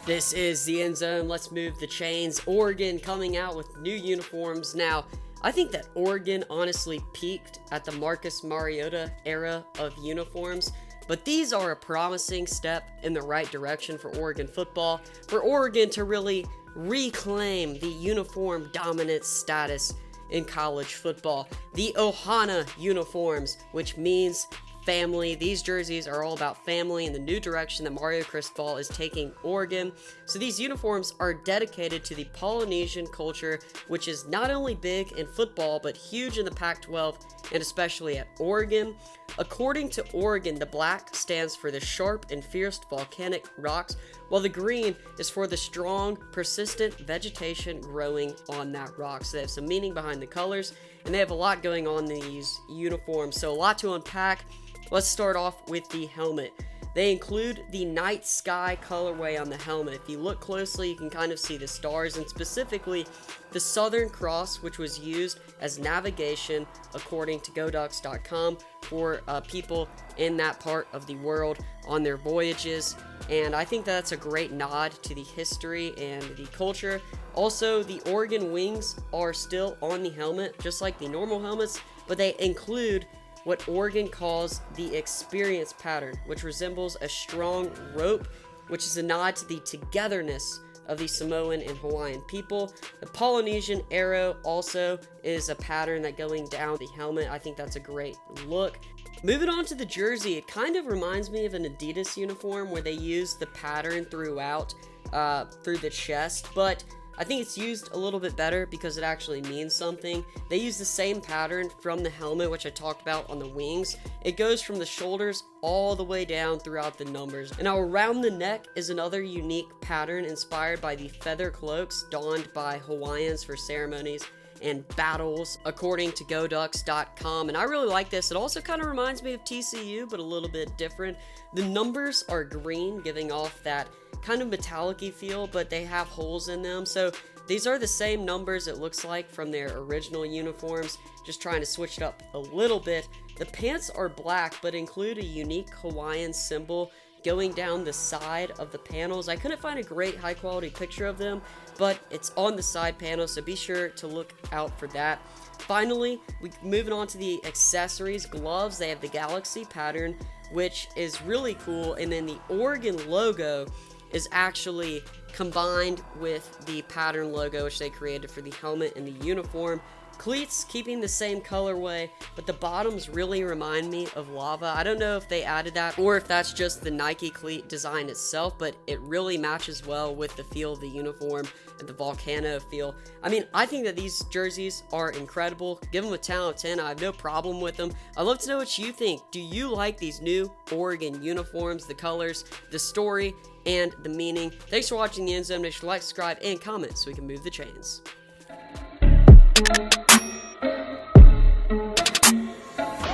This is the End Zone. Let's move the chains. Oregon coming out with new uniforms. Now, I think that Oregon honestly peaked at the Marcus Mariota era of uniforms, but these are a promising step in the right direction for Oregon football, for Oregon to really reclaim the uniform dominance status in college football. The Ohana uniforms, which means family. These jerseys are all about family and the new direction that Mario Cristobal is taking Oregon. So these uniforms are dedicated to the Polynesian culture, which is not only big in football, but huge in the Pac-12 and especially at Oregon. According to Oregon, the black stands for the sharp and fierce volcanic rocks, while the green is for the strong, persistent vegetation growing on that rock. So they have some meaning behind the colors, and they have a lot going on in these uniforms. So a lot to unpack. Let's start off with the helmet. They include the night sky colorway on the helmet. If you look closely, you can kind of see the stars, and specifically the Southern Cross, which was used as navigation, according to GoDucks.com, for people in that part of the world on their voyages. And I think that's a great nod to the history and the culture. Also, the Oregon wings are still on the helmet, just like the normal helmets, but they include what Oregon calls the experience pattern, which resembles a strong rope, which is a nod to the togetherness of the Samoan and Hawaiian people. The Polynesian arrow also is a pattern that going down the helmet. I think that's a great look. Moving on to the jersey, it kind of reminds me of an Adidas uniform where they use the pattern throughout through the chest, but I think it's used a little bit better because it actually means something. They use the same pattern from the helmet, which I talked about on the wings. It goes from the shoulders all the way down throughout the numbers. And now around the neck is another unique pattern inspired by the feather cloaks donned by Hawaiians for ceremonies and battles, according to GoDucks.com. And I really like this. It also kind of reminds me of TCU, but a little bit different. The numbers are green, giving off that kind of metallic-y feel, but they have holes in them. So these are the same numbers, it looks like, from their original uniforms, just trying to switch it up a little bit. The pants are black, but include a unique Hawaiian symbol going down the side of the panels. I couldn't find a great high quality picture of them, but it's on the side panel, so be sure to look out for that. Finally, moving on to the accessories. Gloves, they have the galaxy pattern, which is really cool, and then the Oregon logo is actually combined with the pattern logo, which they created for the helmet and the uniform. Cleats, keeping the same colorway, but the bottoms really remind me of lava. I don't know if they added that or if that's just the Nike cleat design itself, but it really matches well with the feel of the uniform and the volcano feel. I mean, I think that these jerseys are incredible. Give them a 10 out of 10. I have no problem with them. I'd love to know what you think. Do you like these new Oregon uniforms, the colors, the story, and the meaning? Thanks for watching the End Zone. Make sure to like, subscribe, and comment so we can move the chains.